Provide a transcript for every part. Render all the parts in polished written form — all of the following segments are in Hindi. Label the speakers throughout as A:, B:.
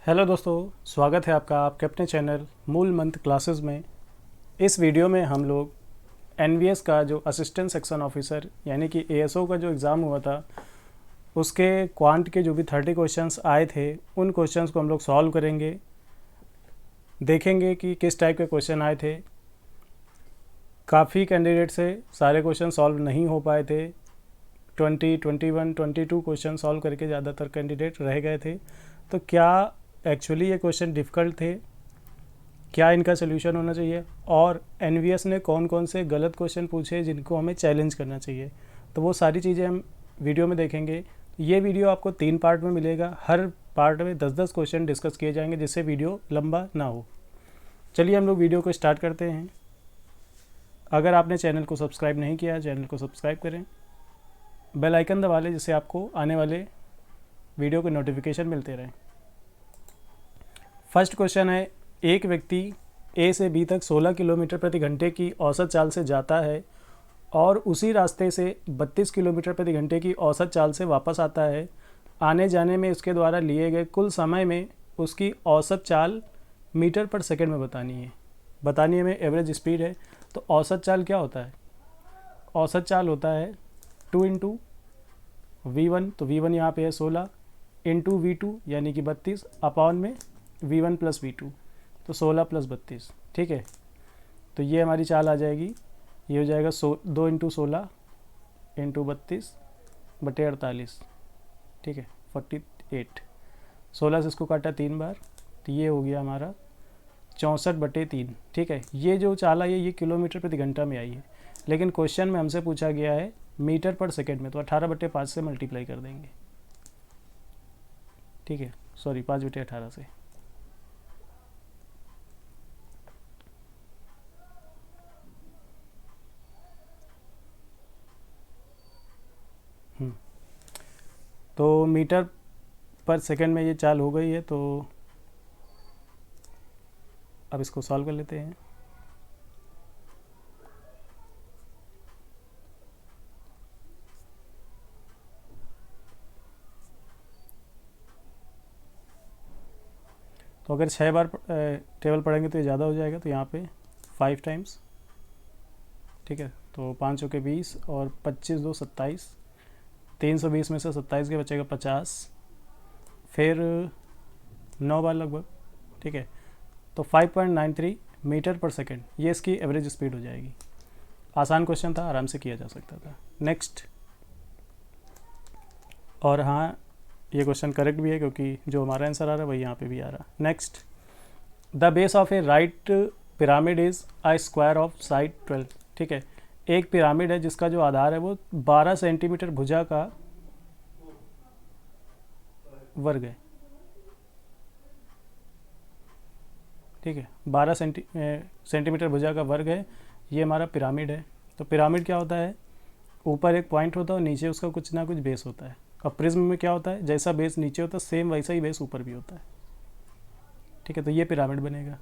A: हेलो दोस्तों, स्वागत है आपका आपके अपने चैनल मूल मंत्र क्लासेस में। इस वीडियो में हम लोग एनवीएस का जो असिस्टेंट सेक्शन ऑफिसर यानी कि एएसओ का जो एग्ज़ाम हुआ था उसके क्वांट के जो भी 30 क्वेश्चंस आए थे उन क्वेश्चंस को हम लोग सॉल्व करेंगे। देखेंगे कि किस टाइप के क्वेश्चन आए थे। काफ़ी कैंडिडेट से सारे क्वेश्चन सॉल्व नहीं हो पाए थे। 20, 21, 22 क्वेश्चन सॉल्व करके ज़्यादातर कैंडिडेट रह गए थे। तो क्या एक्चुअली ये क्वेश्चन डिफ़िकल्ट थे, क्या इनका सोल्यूशन होना चाहिए, और एनवीएस ने कौन कौन से गलत क्वेश्चन पूछे जिनको हमें चैलेंज करना चाहिए, तो वो सारी चीज़ें हम वीडियो में देखेंगे। ये वीडियो आपको 3 पार्ट में मिलेगा। हर पार्ट में 10-10 क्वेश्चन डिस्कस किए जाएंगे जिससे वीडियो लंबा ना हो। चलिए हम लोग वीडियो को स्टार्ट करते हैं। अगर आपने चैनल को सब्सक्राइब नहीं किया, चैनल को सब्सक्राइब करें, बेल आइकन दबा लें जिससे आपको आने वाले वीडियो के नोटिफिकेशन मिलते रहें। फर्स्ट क्वेश्चन है, एक व्यक्ति ए से बी तक 16 किलोमीटर प्रति घंटे की औसत चाल से जाता है और उसी रास्ते से 32 किलोमीटर प्रति घंटे की औसत चाल से वापस आता है। आने जाने में उसके द्वारा लिए गए कुल समय में उसकी औसत चाल मीटर पर सेकंड में बतानी है। में एवरेज स्पीड है। तो औसत चाल क्या होता है? औसत चाल होता है 2 इंटू V1, तो V1 यहाँ पे है 16, इंटू V2 यानी कि 32 अपॉन में V1 प्लस V2, तो 16 प्लस 32। ठीक है, तो ये हमारी चाल आ जाएगी। ये हो जाएगा 2 इंटू 16 इंटू 32 बटे 48। ठीक है, 48। 16 से इसको काटा 3 बार, तो ये हो गया हमारा 64/3। ठीक है, ये जो चाल आई है ये किलोमीटर प्रति घंटा में आई है, लेकिन क्वेश्चन में हमसे पूछा गया है मीटर पर सेकेंड में, तो 18/5 से मल्टीप्लाई कर देंगे। ठीक है, सॉरी 5/18 से। तो मीटर पर सेकंड में ये चाल हो गई है। तो अब इसको सॉल्व कर लेते हैं। तो अगर 6 बार टेबल पढ़ेंगे तो ये ज़्यादा हो जाएगा, तो यहाँ पे 5 टाइम्स। ठीक है, तो 5 के 20 और 25 2 27, 320 में से 27 के बचेगा 50, फिर 9 बार लगभग। ठीक है, तो 5.93 मीटर पर सेकेंड ये इसकी एवरेज स्पीड हो जाएगी। आसान क्वेश्चन था, आराम से किया जा सकता था। नेक्स्ट, और हाँ ये क्वेश्चन करेक्ट भी है क्योंकि जो हमारा आंसर आ रहा है वही यहाँ पे भी आ रहा। Next, the base of A right pyramid is a square of side 12। ठीक है, एक पिरामिड है जिसका जो आधार है वो 12 सेंटीमीटर भुजा का वर्ग है। ठीक है, 12 सेंटीमीटर भुजा का वर्ग है। ये हमारा पिरामिड है। तो पिरामिड क्या होता है? ऊपर एक पॉइंट होता है और नीचे उसका कुछ ना कुछ बेस होता है। अब प्रिज्म में क्या होता है? जैसा बेस नीचे होता है सेम वैसा ही बेस ऊपर भी होता है। ठीक है, तो ये पिरामिड बनेगा।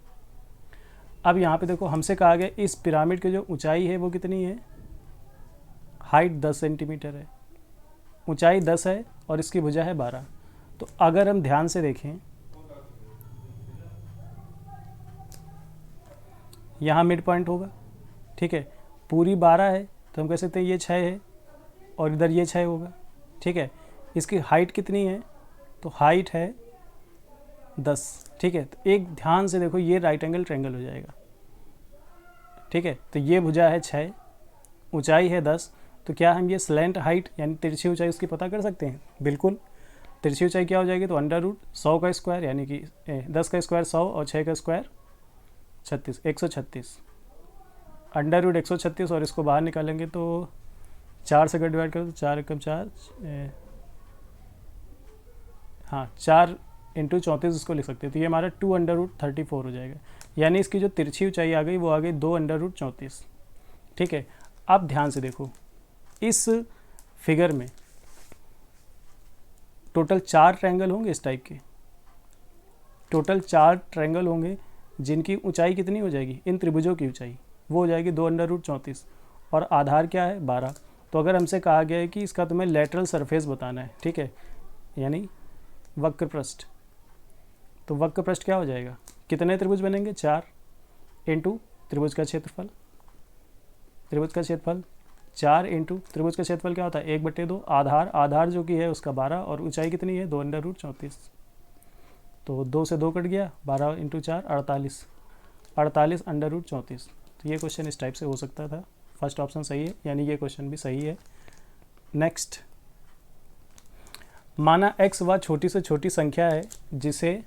A: अब यहाँ पे देखो, हमसे कहा गया इस पिरामिड की जो ऊंचाई है वो कितनी है? हाइट 10 सेंटीमीटर है, ऊंचाई 10 है और इसकी भुजा है 12। तो अगर हम ध्यान से देखें, यहाँ मिड पॉइंट होगा। ठीक है, पूरी 12 है तो हम कह सकते हैं ये 6 है और इधर ये 6 होगा। ठीक है, इसकी हाइट कितनी है? तो हाइट है 10। ठीक है, तो एक ध्यान से देखो, ये राइट एंगल ट्रायंगल हो जाएगा। ठीक है, तो ये भुजा है 6, ऊंचाई है 10। तो क्या हम ये स्लैंट हाइट यानी तिरछी ऊंचाई उसकी पता कर सकते हैं? बिल्कुल। तिरछी ऊंचाई क्या हो जाएगी? तो √100 का स्क्वायर यानी कि 10 का स्क्वायर 100 और 6 का स्क्वायर 36, 136। √136 और इसको बाहर निकालेंगे तो 4 से अगर डिवाइड करें तो 4 एकम 4, हाँ 4 इंटू 34 इसको लिख सकते हैं। तो ये हमारा 2√34 हो जाएगा, यानी इसकी जो तिरछी ऊंचाई आ गई वो आ गई 2√34। ठीक है, अब ध्यान से देखो, इस फिगर में टोटल 4 ट्रायंगल होंगे इस टाइप के। टोटल 4 ट्रायंगल होंगे जिनकी ऊंचाई कितनी हो जाएगी? इन त्रिभुजों की ऊंचाई वो हो जाएगी 2√34 और आधार क्या है? 12। तो अगर हमसे कहा गया है कि इसका तुम्हें लेटरल सरफेस बताना है, ठीक है, यानी वक्र पृष्ठ, तो वक्र पृष्ठ क्या हो जाएगा, कितने त्रिभुज बनेंगे, 4 इंटू त्रिभुज का क्षेत्रफल, त्रिभुज का क्षेत्रफल 4 इंटू त्रिभुज का क्षेत्रफल क्या होता है 1/2, आधार जो कि है उसका 12 और ऊंचाई कितनी है 2√34, तो 2 से 2 कट गया, 12 इंटू 4 48, 48√34। तो ये क्वेश्चन इस टाइप से हो सकता था। फर्स्ट ऑप्शन सही है, यानी ये क्वेश्चन भी सही है। नेक्स्ट, माना x वह छोटी से छोटी संख्या है जिसे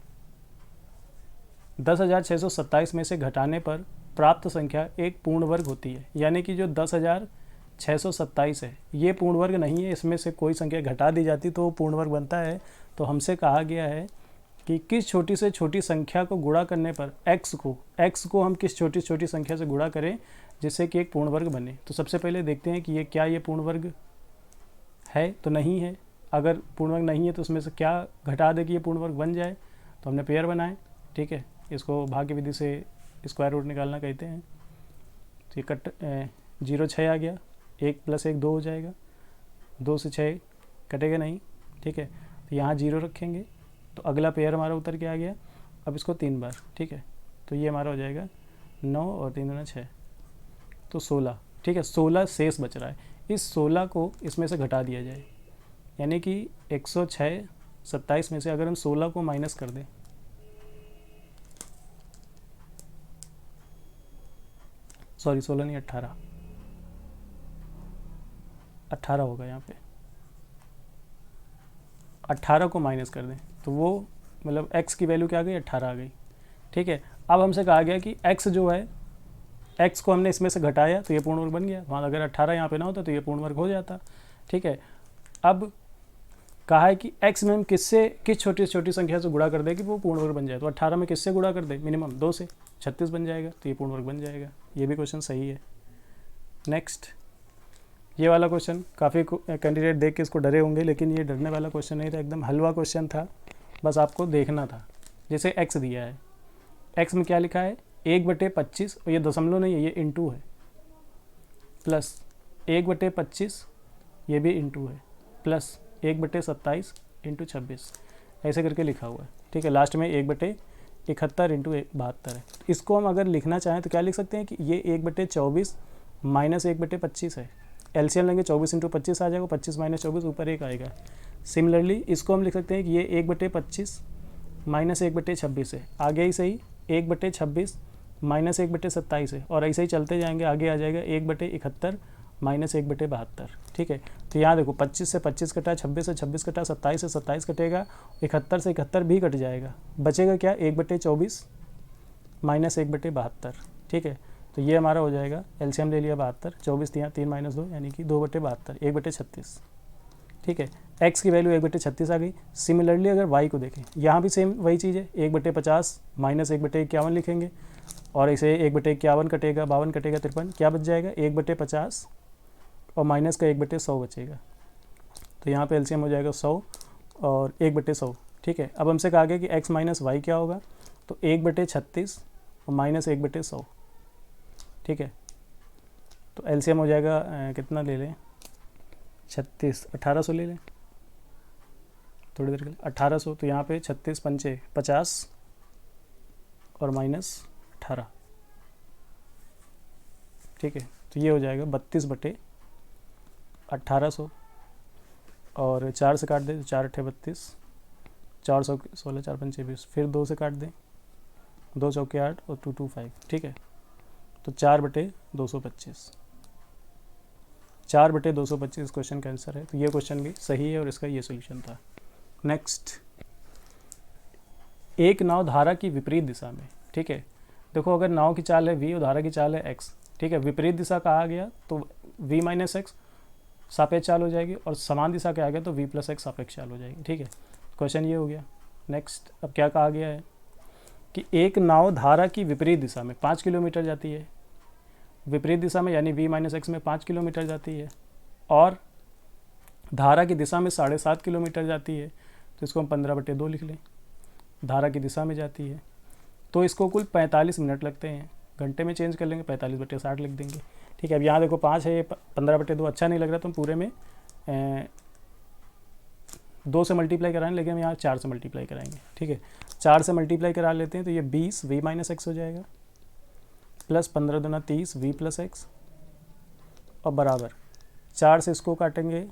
A: 10,627 में से घटाने पर प्राप्त संख्या एक पूर्ण वर्ग होती है। यानी कि जो 10,627 है ये पूर्ण वर्ग नहीं है, इसमें से कोई संख्या घटा दी जाती तो वो पूर्ण वर्ग बनता है। तो हमसे कहा गया है कि किस छोटी से छोटी संख्या को गुणा करने पर x को हम किस छोटी छोटी संख्या से गुणा करें जिससे कि एक पूर्ण वर्ग बने। तो सबसे पहले देखते हैं कि ये पूर्ण वर्ग है तो नहीं है। अगर पूर्ण वर्ग नहीं है तो उसमें से क्या घटा दे कि ये पूर्ण वर्ग बन जाए। तो हमने पेयर बनाए, ठीक है, इसको भाग्य विधि से स्क्वायर रूट निकालना कहते हैं। तो ये 0 6 आ गया, 1 + 1 2 हो जाएगा, 2 से 6 कटेगा नहीं, ठीक है। तो यहाँ 0 रखेंगे तो अगला पेयर हमारा उतर के आ गया। अब इसको 3 बार, ठीक है, तो ये हमारा हो जाएगा 9 और 3 दूना 6, तो 16, ठीक है। 16 शेष बच रहा है, इस 16 को इसमें से घटा दिया जाए। यानी कि 127 में से अगर हम 16 को माइनस कर दें, सॉरी 16 नहीं 18 होगा, यहाँ पे 18 को माइनस कर दें तो वो मतलब x की वैल्यू क्या आ गई 18 आ गई, ठीक है। अब हमसे कहा गया कि x जो है, x को हमने इसमें से घटाया तो ये पूर्ण वर्ग बन गया। वहाँ अगर 18 यहाँ पे ना होता तो ये पूर्ण वर्ग हो जाता, ठीक है। अब कहा है कि x में हम किस छोटी से छोटी संख्या से गुणा कर दे कि वो पूर्ण वर्ग बन जाए। तो 18 में किससे गुणा कर दे, मिनिमम 2 से, 36 बन जाएगा, तो ये पूर्ण वर्ग बन जाएगा। ये भी क्वेश्चन सही है। नेक्स्ट, ये वाला क्वेश्चन काफ़ी कैंडिडेट देख के इसको डरे होंगे, लेकिन ये डरने वाला क्वेश्चन नहीं था, एकदम हलवा क्वेश्चन था, बस आपको देखना था। जैसे x दिया है, x में क्या लिखा है 1/25, और ये दशमलव नहीं है, ये इंटू है, प्लस 1/25 ये भी इंटू है, प्लस 1/27 इंटू 26 ऐसे करके लिखा हुआ है, ठीक है। लास्ट में 1/71 इंटू 72 है। इसको हम अगर लिखना चाहें तो क्या लिख सकते हैं कि ये 1/24 माइनस 1/25 है। एलसीएम लेंगे 24 इंटू 25 आ जाएगा, 25 माइनस 24 ऊपर 1 आएगा। सिमिलरली इसको हम लिख सकते हैं कि ये 1/25 माइनस 1/26 है, आगे ही सही 1/26 माइनस 1/27 है, और ऐसे ही चलते जाएंगे, आगे आ जाएगा 1/71 माइनस 1/72, ठीक है। तो यहाँ देखो 25 से 25 कटा, 26 से 26 कटा, 27 से 27 कटेगा, 71 से 71 भी कट जाएगा, बचेगा क्या 1/24 माइनस 1/72, ठीक है। तो ये हमारा हो जाएगा, एलसीएम ले लिया 72, 24 यहाँ 3 माइनस 2 यानी कि 2/72, 1/36, ठीक है। x की वैल्यू 1/36 आ गई। सिमिलरली अगर y को देखें, यहाँ भी सेम वही चीज़ है, 1/50 माइनस 1/51 लिखेंगे, और इसे 1/51 कटेगा, 52 कटेगा 53, क्या बच जाएगा 1/50 और माइनस का 1/100 बचेगा। तो यहाँ पे एलसीएम हो जाएगा 100 और 1/100, ठीक है। अब हमसे कहा गया कि x माइनस वाई क्या होगा, तो 1/36 और माइनस 1/100, ठीक है। तो एलसीएम हो जाएगा कितना ले लें, 36, 1800 ले लें थोड़ी देर के लिए, 1800। तो यहाँ पे 36 पंचे 50 और माइनस 18, ठीक है। तो ये हो जाएगा 32/1800, और 4 से काट दें तो 4 × 32, 416, 4 पंचे 20, फिर 2 से काट दें, 2 चौके 8 और 2 2 5, ठीक है। तो 4/225, 4/225 क्वेश्चन का आंसर है। तो ये क्वेश्चन भी सही है और इसका ये सोल्यूशन था। नेक्स्ट, एक नाव धारा की विपरीत दिशा में, ठीक है। देखो अगर नाव की चाल है v और धारा की चाल है x, ठीक है, विपरीत दिशा कहा गया तो v माइनस एक्स सापेक्ष चाल हो जाएगी, और समान दिशा के आ गया तो v + x सापेक्ष चाल हो जाएगी, ठीक है। क्वेश्चन ये हो गया। नेक्स्ट, अब क्या कहा गया है कि एक नाव धारा की विपरीत दिशा में 5 किलोमीटर जाती है, विपरीत दिशा में यानी v माइनस एक्स में 5 किलोमीटर जाती है, और धारा की दिशा में 7.5 किलोमीटर जाती है। तो इसको हम 15/2 लिख लें, धारा की दिशा में जाती है, तो इसको कुल 45 मिनट लगते हैं, घंटे में चेंज कर लेंगे 45/60 लिख देंगे, ठीक है। अब यहाँ देखो 5 है, 15/2 अच्छा नहीं लग रहा, तो हम पूरे में 2 से मल्टीप्लाई कराएं, लेकिन हम यहाँ 4 से मल्टीप्लाई कराएंगे। ठीक है, 4 से मल्टीप्लाई करा लेते हैं तो ये 20 v माइनस एक्स हो जाएगा, प्लस 15 दूना 30 v प्लस एक्स, और बराबर 4 से इसको काटेंगे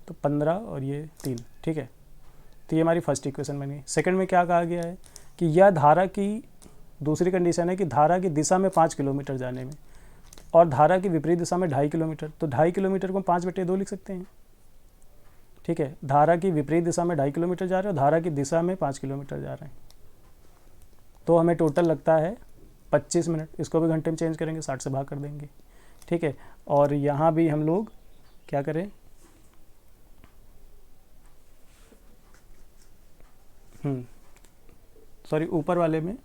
A: तो 15 और ये 3। ठीक है, तो ये हमारी फर्स्ट इक्वेशन बनी। सेकंड में क्या कहा गया है कि यह धारा की दूसरी कंडीशन है कि धारा की दिशा में 5 किलोमीटर जाने में और धारा की विपरीत दिशा में 2.5 किलोमीटर, तो 2.5 किलोमीटर को 5/2 लिख सकते हैं। ठीक है, धारा की विपरीत दिशा में 2.5 किलोमीटर जा रहे हैं और धारा की दिशा में 5 किलोमीटर जा रहे हैं, तो हमें टोटल लगता है 25 मिनट। इसको भी घंटे में चेंज करेंगे, 60 से भाग कर देंगे। ठीक है, और यहाँ भी हम लोग क्या करें, सॉरी ऊपर वाले में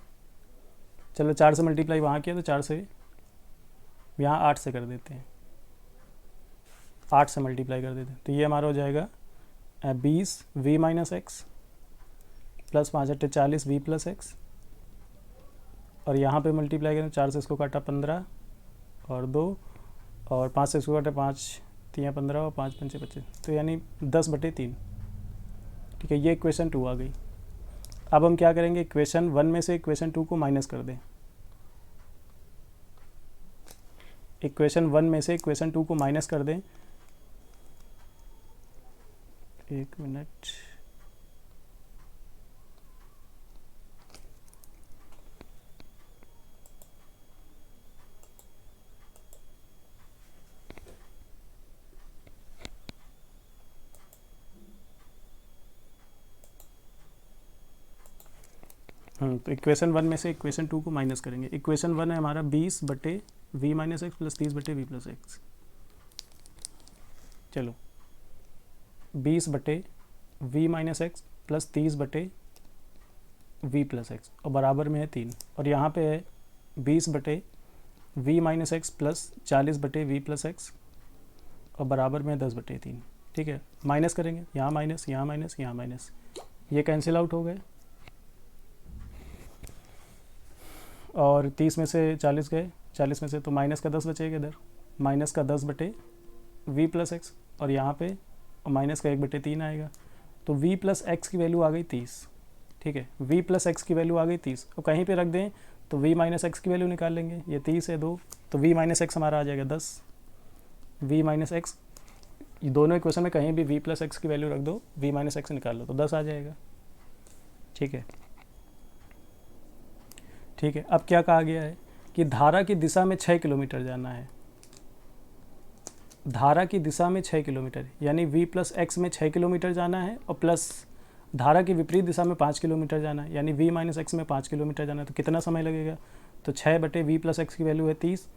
A: चलो 4 से मल्टीप्लाई वहाँ किया तो 4 से यहाँ 8 से कर देते हैं, 8 से मल्टीप्लाई कर देते हैं, तो ये हमारा हो जाएगा 20 v minus x plus 5/40 v plus x, और यहाँ पे मल्टीप्लाई करें 4 से इसको काटा 15 और 2 और 5 से इसको काटा 5 3 15 और 5 5 25, तो यानी 10/3। ठीक है, ये इक्वेशन 2 आ गई। अब हम क्या करेंगे, इक्वेशन 1 में से इक्वेशन 2 को माइनस कर दें। इक्वेशन 1 में से इक्वेशन 2 को माइनस कर दें। एक मिनट, तो इक्वेशन 1 में से इक्वेशन 2 को माइनस करेंगे। इक्वेशन 1 है हमारा 20/v minus x plus 30/v plus x. चलो 20/v minus x plus 30/v plus x, और बराबर में है 3, और यहाँ पे है 20/v minus x plus 40/v plus x, और बराबर में 10/3। ठीक है, माइनस करेंगे, यहाँ माइनस, यहाँ माइनस, यहाँ माइनस, ये कैंसिल आउट हो गए, और 30 में से 40 गए, 40 में से तो माइनस का 10 बचेगा इधर, माइनस का 10/v प्लस एक्स, और यहाँ पे माइनस का 1/3 आएगा, तो v प्लस एक्स की वैल्यू आ गई 30। ठीक है, v प्लस एक्स की वैल्यू आ गई 30, और कहीं पे रख दें तो v माइनस एक्स की वैल्यू निकाल लेंगे, ये 30 है 2, तो v माइनस एक्स हमारा आ जाएगा 10। v माइनस एक्स, दोनों इक्वेशन में कहीं भी v प्लस एक्स की वैल्यू रख दो, v माइनस एक्स निकाल लो तो 10 आ जाएगा। ठीक है, ठीक है, अब क्या कहा गया है कि धारा की दिशा में 6 किलोमीटर जाना है। धारा की दिशा में 6 किलोमीटर, यानी v प्लस एक्स में 6 किलोमीटर जाना है, और प्लस धारा की विपरीत दिशा में 5 किलोमीटर जाना है, यानी v माइनस एक्स में 5 किलोमीटर जाना है, तो कितना समय लगेगा, तो 6/v प्लस एक्स की वैल्यू है 30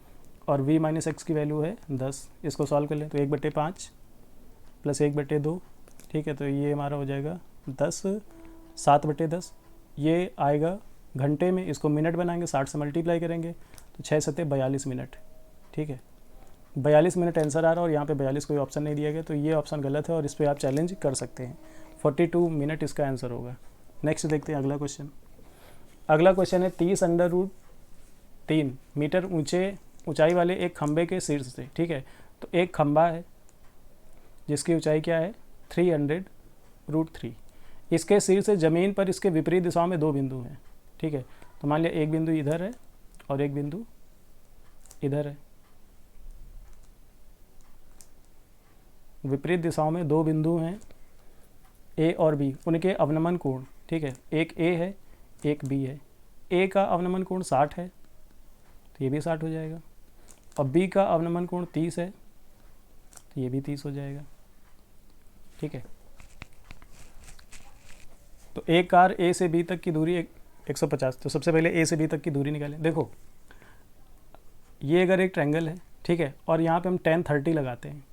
A: और v माइनस एक्स की वैल्यू है 10। इसको सॉल्व कर लें तो 1/5 प्लस 1/2। ठीक है, तो ये हमारा हो जाएगा 10, 7/10, ये आएगा घंटे में। इसको मिनट बनाएंगे, 60 से मल्टीप्लाई करेंगे तो 6 7 42 मिनट। ठीक है, 42 मिनट आंसर आ रहा है, और यहाँ पे 42 कोई ऑप्शन नहीं दिया गया, तो ये ऑप्शन गलत है और इस पर आप चैलेंज कर सकते हैं। 42 मिनट इसका आंसर होगा। नेक्स्ट देखते हैं अगला क्वेश्चन। अगला क्वेश्चन है 30√3 मीटर ऊंचाई वाले एक खंबे के शीर्ष से। ठीक है, तो एक खंबा है जिसकी ऊंचाई क्या है 300√3। इसके शीर्ष से ज़मीन पर इसके विपरीत दिशाओं में 2 बिंदु हैं। ठीक है, तो मान लिया एक बिंदु इधर है और एक बिंदु इधर है। विपरीत दिशाओं में 2 बिंदु हैं ए और बी, उनके अवनमन कोण। ठीक है, एक ए है एक बी है। ए का अवनमन कोण 60 है तो ये भी 60 हो जाएगा, और बी का अवनमन कोण 30 है तो ये भी 30 हो जाएगा। ठीक है, तो एक कार ए से बी तक की दूरी 150, तो सबसे पहले ए से बी तक की दूरी निकालें। देखो ये अगर एक ट्रायंगल है, ठीक है, और यहाँ पे हम tan 30 लगाते हैं।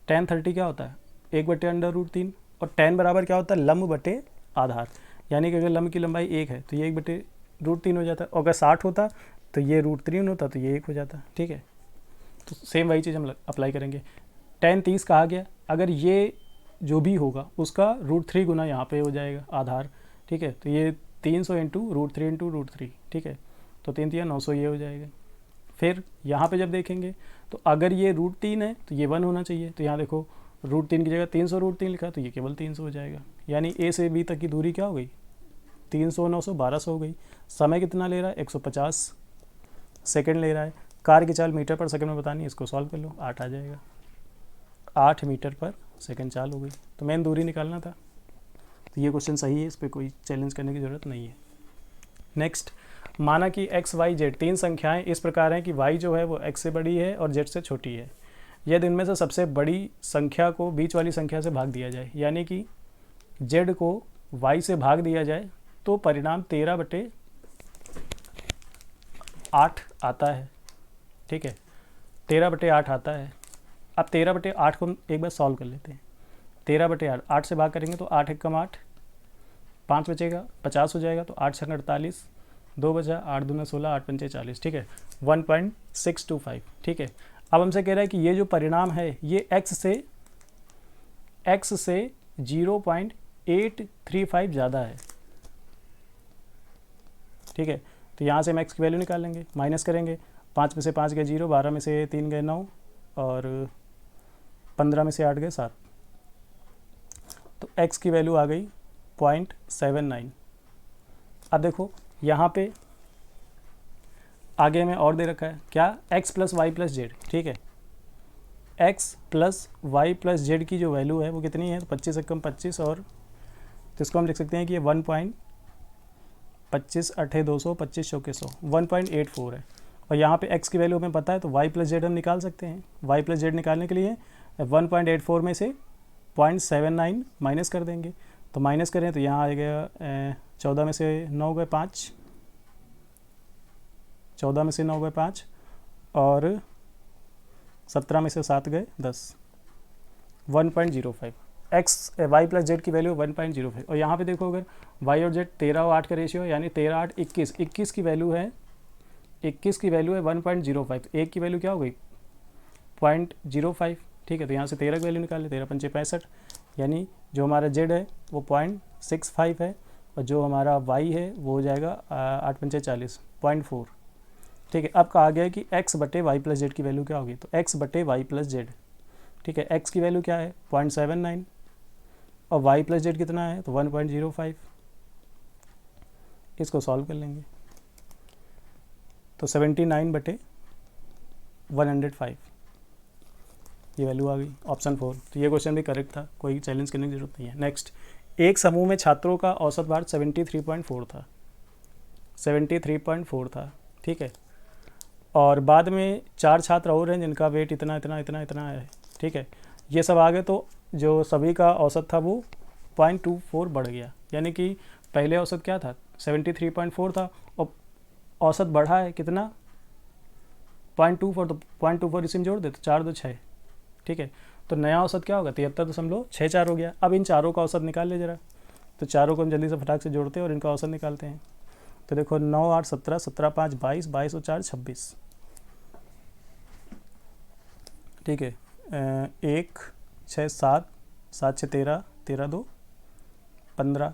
A: tan 30 क्या होता है 1/√3, और tan बराबर क्या होता है लंब बटे आधार, यानी कि अगर लंब की लंबाई 1 है तो ये 1/√3 हो जाता है, और अगर 60 होता तो ये √3 होता तो ये 1 हो जाता। ठीक है, तो सेम वही चीज़ हम अप्लाई करेंगे। tan 30 कहा गया, अगर ये जो भी होगा उसका √3 गुना यहाँ पे हो जाएगा आधार। ठीक है, तो ये 300 × √3 × √3। ठीक है, तो 3 × 900 ये हो जाएगा। फिर यहाँ पे जब देखेंगे तो अगर ये √3 है तो ये 1 होना चाहिए, तो यहाँ देखो √3 की जगह 300 √3 लिखा तो ये केवल 300 हो जाएगा। यानी ए से बी तक की दूरी क्या हो गई, 300 900 1200 हो गई। समय कितना ले रहा है, 150 सेकंड ले रहा है। कार की चाल मीटर पर सेकंड में बतानी है, इसको सॉल्व कर लो, 8 आ जाएगा। 8 मीटर पर सेकंड चाल हो गई। तो मेन दूरी निकालना था। तो ये क्वेश्चन सही है, इस पर कोई चैलेंज करने की ज़रूरत नहीं है। नेक्स्ट, माना कि x y z तीन संख्याएं इस प्रकार हैं कि y जो है वो x से बड़ी है और z से छोटी है। यदि इनमें से सबसे बड़ी संख्या को बीच वाली संख्या से भाग दिया जाए, यानी कि z को y से भाग दिया जाए, तो परिणाम 13/8 आता है। ठीक है, 13/8 आता है। अब 13/8 को हम एक बार सॉल्व कर लेते हैं। 13/8, 8 से भाग करेंगे तो 8 × 8, 5 बचेगा, 50 हो जाएगा। तो 8 × 48, 2 बचा, 8 दूना 16, 8 पंचे 40। ठीक है, 1.625। ठीक है, अब हमसे कह रहा है कि ये जो परिणाम है ये x से 0.835 ज़्यादा है। ठीक है, तो यहाँ से हम x की वैल्यू निकाल लेंगे, माइनस करेंगे। 5 में से 5 गए 0, 12 में से 3 गए 9 और 15 में से 8 गए 7। तो x की वैल्यू आ गई 0.79। अब देखो यहाँ पे आगे हमें और दे रखा है क्या, x + y + z। ठीक है, x + y + z की जो वैल्यू है वो कितनी है, तो 25 × 25 और तो इसको हम लिख सकते हैं कि ये 1.25 8 200 25 चौके 100 1.84 है। और यहाँ पे x की वैल्यू हमें पता है तो y + z हम निकाल सकते हैं। y + z निकालने के लिए 1.84 में से 0.79 माइनस कर देंगे। तो माइनस करें तो यहाँ आएगा 14 में से 9 गए 5, 14 में से 9 गए 5 और 17 में से 7 गए 10, 1.05। y + z की वैल्यू 1.05। और यहाँ पे देखो अगर y और z 13 और 8 का रेशियो यानी 13 8 21, 21 की वैल्यू है 1.05। तो एक की वैल्यू क्या हो गई, 0.05। ठीक है, तो यहाँ से 13 की वैल्यू निकाल ले, 13 पंचे 65, यानी जो हमारा z है वो 0.65 है और जो हमारा y है वो हो जाएगा 8 पंचे 40, 0.4। ठीक है, अब कहा गया है कि x/y + z की वैल्यू क्या होगी, तो x/y + z। ठीक है, x की वैल्यू क्या है 0.79 और y + z कितना है तो 1.05। इसको सॉल्व कर लेंगे तो 79/105 ये वैल्यू आ गई, ऑप्शन 4। तो ये क्वेश्चन भी करेक्ट था, कोई चैलेंज करने की जरूरत नहीं है। नेक्स्ट, एक समूह में छात्रों का औसत भार 73.4 था, 73.4 था। ठीक है, और बाद में 4 छात्र और हैं जिनका वेट इतना इतना इतना इतना है। ठीक है, ये सब आ गए तो जो सभी का औसत था वो 0.24 बढ़ गया। यानी कि पहले औसत क्या था 73.4 था और औसत बढ़ा है कितना 0.24। तो 0.24 इसी में जोड़ दे तो 4 2 6। ठीक है, तो नया औसत क्या होगा 73.64 हो गया। अब इन चारों का औसत निकाल ले जरा। तो चारों को हम जल्दी से फटाक से जोड़ते हैं और इनका औसत निकालते हैं। तो देखो 9 8 17, 17 5 22, 22 और 4 26। ठीक है, 1 6 7, 7 6 13, 13 2 15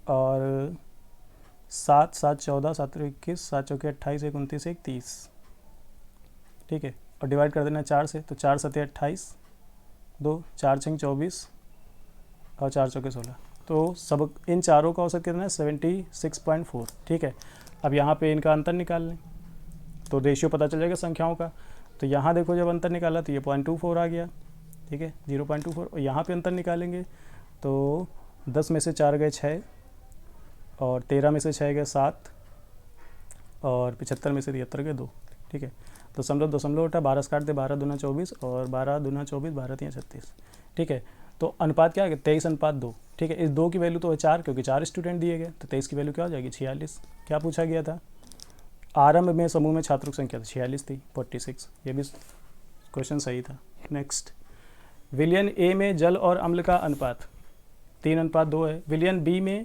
A: और 7 7 14, 7 21, 7 चौके 28, 1 29, 1 30। ठीक है, और डिवाइड कर देना 4 से, तो 4 7 28, 2 4 6 24 और 4 चौके 16। तो सब इन चारों का औसत कितना है 76.4। ठीक है, अब यहाँ पे इनका अंतर निकाल लें तो रेशियो पता चल जाएगा संख्याओं का। तो यहाँ देखो जब अंतर निकाला तो ये 0.24 आ गया। ठीक है, 0.24। और यहाँ पे अंतर निकालेंगे तो 10 में से 4 गए 6 और 13 में से 6 गए 7 और 75 में से 73 गए 2। ठीक है, दशमलव उठा, 12 से काट दे, 12 दूना 24 और 12 दूना 24, 12 3 36। ठीक है, तो अनुपात क्या है 23:2। ठीक है, इस 2 की वैल्यू तो है 4 क्योंकि 4 स्टूडेंट दिए गए, तो 23 की वैल्यू क्या हो जाएगी 46। क्या पूछा गया था, आरंभ में समूह में छात्रों की संख्या 46 थी, 46। ये भी क्वेश्चन सही था। नेक्स्ट, विलयन ए में जल और अम्ल का अनुपात 3:2 है। विलयन बी में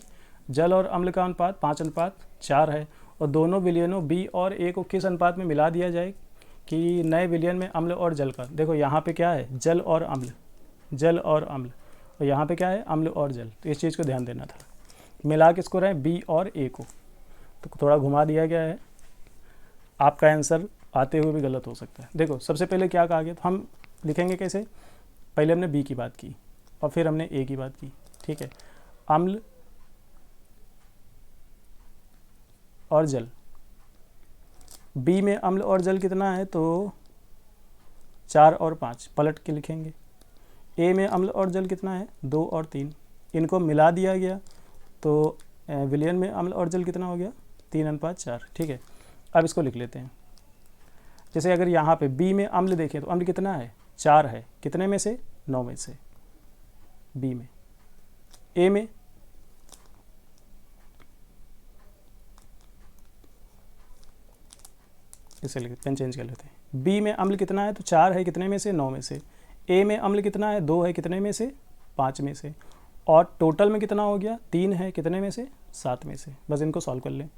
A: जल और अम्ल का अनुपात 5:4 है और दोनों विलयनों बी और ए को किस अनुपात में मिला दिया जाए कि नए विलयन में अम्ल और जल का। देखो यहाँ पे क्या है जल और अम्ल, जल और अम्ल, और यहाँ पे क्या है अम्ल और जल। तो इस चीज़ को ध्यान देना था। मिला किसको रहे बी और ए को, तो थोड़ा घुमा दिया गया है। आपका आंसर आते हुए भी गलत हो सकता है। देखो सबसे पहले क्या कहा गया, तो हम लिखेंगे कैसे पहले हमने बी की बात की और फिर हमने ए की बात की, ठीक है। अम्ल और जल, बी में अम्ल और जल कितना है तो 4 और 5 पलट के लिखेंगे। ए में अम्ल और जल कितना है 2 और 3, इनको मिला दिया गया तो विलयन में अम्ल और जल कितना हो गया 3:4, ठीक है। अब इसको लिख लेते हैं। जैसे अगर यहाँ पे बी में अम्ल देखें तो अम्ल कितना है 4 है, कितने में से 9 में से बी में। ए में इसे लिख पेन चेंज कर लेते हैं। बी में अम्ल कितना है तो 4 है, कितने में से 9 में से। ए में अम्ल कितना है 2 है, कितने में से 5 में से। और टोटल में कितना हो गया 3 है, कितने में से 7 में से। बस इनको सॉल्व कर लें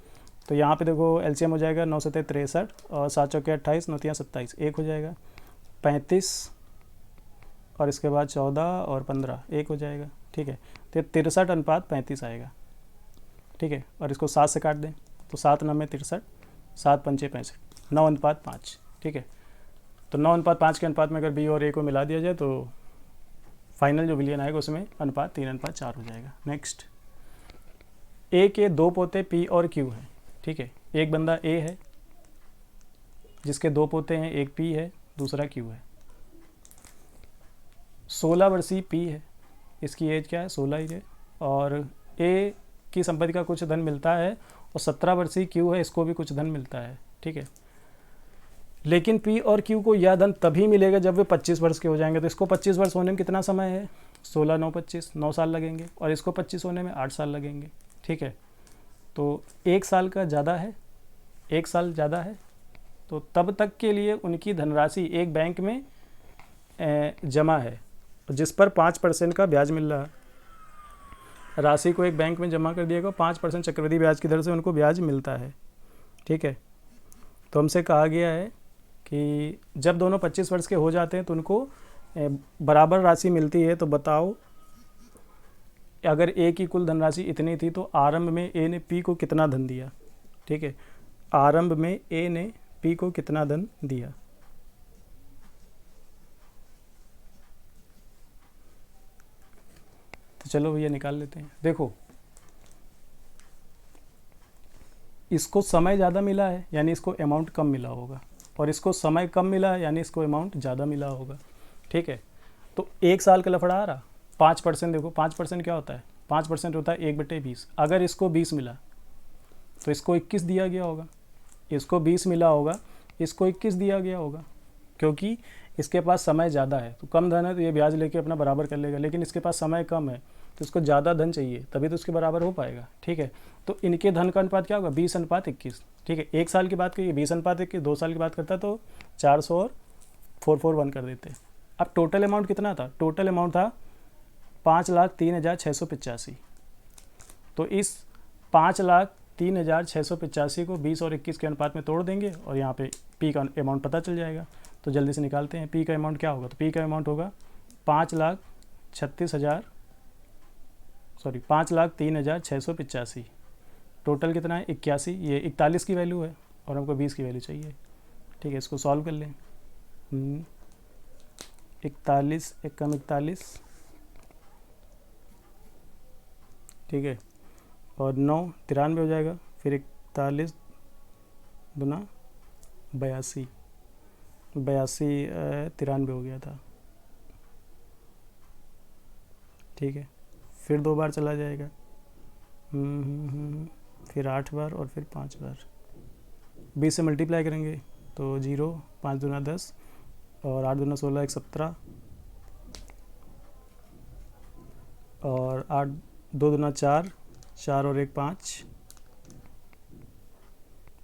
A: तो यहाँ पे देखो एलसीएम हो जाएगा 9 7 63 और 7 चौके 28, 9 3 27, 1 हो जाएगा 35 और इसके बाद 14 और 15 1 हो जाएगा, ठीक है। तो 63:35 आएगा, ठीक है। और इसको 7 से काट दें तो 7 9 में 63, 7 5 65, 9:5, ठीक है। तो 9:5 के अनुपात में अगर बी और ए को मिला दिया जाए तो फाइनल जो विलयन आएगा उसमें अनुपात 3:4 हो जाएगा। नेक्स्ट, ए के 2 पोते पी और क्यू हैं, ठीक है। एक बंदा ए है जिसके 2 पोते हैं, एक पी है दूसरा क्यू है। 16 वर्षीय पी है, इसकी एज क्या है 16 ही है, और ए की संपत्ति का कुछ धन मिलता है और 17 वर्षीय क्यू है, इसको भी कुछ धन मिलता है, ठीक है। लेकिन पी और क्यू को यह धन तभी मिलेगा जब वे 25 वर्ष के हो जाएंगे। तो इसको 25 वर्ष होने में कितना समय है 16 9 25, 9 साल लगेंगे, और इसको 25 होने में 8 साल लगेंगे, ठीक है। तो 1 साल का ज़्यादा है, 1 साल ज़्यादा है, तो तब तक के लिए उनकी धनराशि एक बैंक में जमा है जिस पर 5% का ब्याज मिल रहा है। राशि को एक बैंक में जमा कर दिएगा, 5% चक्रवृद्धि ब्याज की दर से उनको ब्याज मिलता है, ठीक है। तो हमसे कहा गया है कि जब दोनों 25 वर्ष के हो जाते हैं तो उनको बराबर राशि मिलती है। तो बताओ अगर ए की कुल धनराशि इतनी थी तो आरंभ में ए ने पी को कितना धन दिया, ठीक है। आरंभ में ए ने पी को कितना धन दिया। तो चलो भैया निकाल लेते हैं। देखो इसको समय ज़्यादा मिला है यानी इसको अमाउंट कम मिला होगा, और इसको समय कम मिला है यानी इसको अमाउंट ज़्यादा मिला होगा, ठीक है। तो 1 साल का लफड़ा आ रहा 5%। देखो 5% क्या होता है 5% होता है 1/20। अगर इसको 20 मिला तो इसको 21 दिया गया होगा, इसको 20 मिला होगा, इसको 21 दिया गया होगा, क्योंकि इसके पास समय ज़्यादा है। तो कम धन है तो ये ब्याज लेके अपना बराबर कर लेगा, लेकिन इसके पास समय कम है तो इसको ज़्यादा धन चाहिए तभी तो उसके बराबर हो पाएगा, ठीक है। तो इनके धन का अनुपात क्या होगा 20:21, ठीक है। 1 साल की बात करिए 20:21, 2 साल की बात करता तो 400 और 441 कर देते। अब टोटल अमाउंट कितना था, टोटल अमाउंट था 5,03,685। तो इस 5,03,685 को 20 और 21 के अनुपात में तोड़ देंगे और यहाँ पे पी का अमाउंट पता चल जाएगा। तो जल्दी से निकालते हैं पी का अमाउंट क्या होगा। तो पी का अमाउंट होगा 5,03,685। टोटल कितना है 81, ये 41 की वैल्यू है और हमको 20 की वैल्यू चाहिए, ठीक है। इसको सॉल्व कर लें। 41 1 कम 41, ठीक है, और 9 93 हो जाएगा, फिर 41 दूना 82, 93 हो गया था, ठीक है। फिर 2 बार चला जाएगा, फिर 8 बार और फिर 5 बार। 20 से मल्टीप्लाई करेंगे तो 0, 5 दूना 10 और 8 दूना 16, 1 17 और 8 2 दूना 4, 4 और 1 5,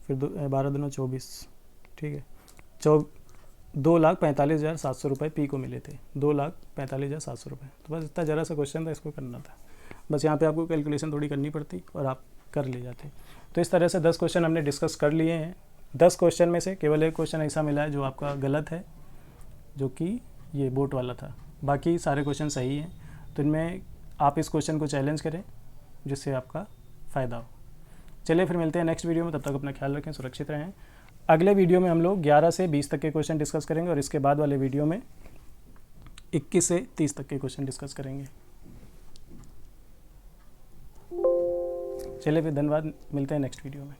A: फिर 12 दूना 24, ठीक है। 2,45,700 रुपये पी को मिले थे, 2,45,700 रुपये। तो बस इतना ज़रा सा क्वेश्चन था, इसको करना था। बस यहाँ पे आपको कैलकुलेशन थोड़ी करनी पड़ती और आप कर ले जाते। तो इस तरह से 10 क्वेश्चन हमने डिस्कस कर लिए हैं। 10 क्वेश्चन में से केवल एक क्वेश्चन ऐसा मिला है जो आपका गलत है, जो कि ये बोट वाला था। बाकी सारे क्वेश्चन सही हैं। तो इनमें आप इस क्वेश्चन को चैलेंज करें जिससे आपका फ़ायदा हो। चलिए फिर मिलते हैं नेक्स्ट वीडियो में, तब तक अपना ख्याल रखें, सुरक्षित रहें। अगले वीडियो में हम लोग 11 से 20 तक के क्वेश्चन डिस्कस करेंगे और इसके बाद वाले वीडियो में 21 से 30 तक के क्वेश्चन डिस्कस करेंगे। चलिए फिर, धन्यवाद, मिलते हैं नेक्स्ट वीडियो में।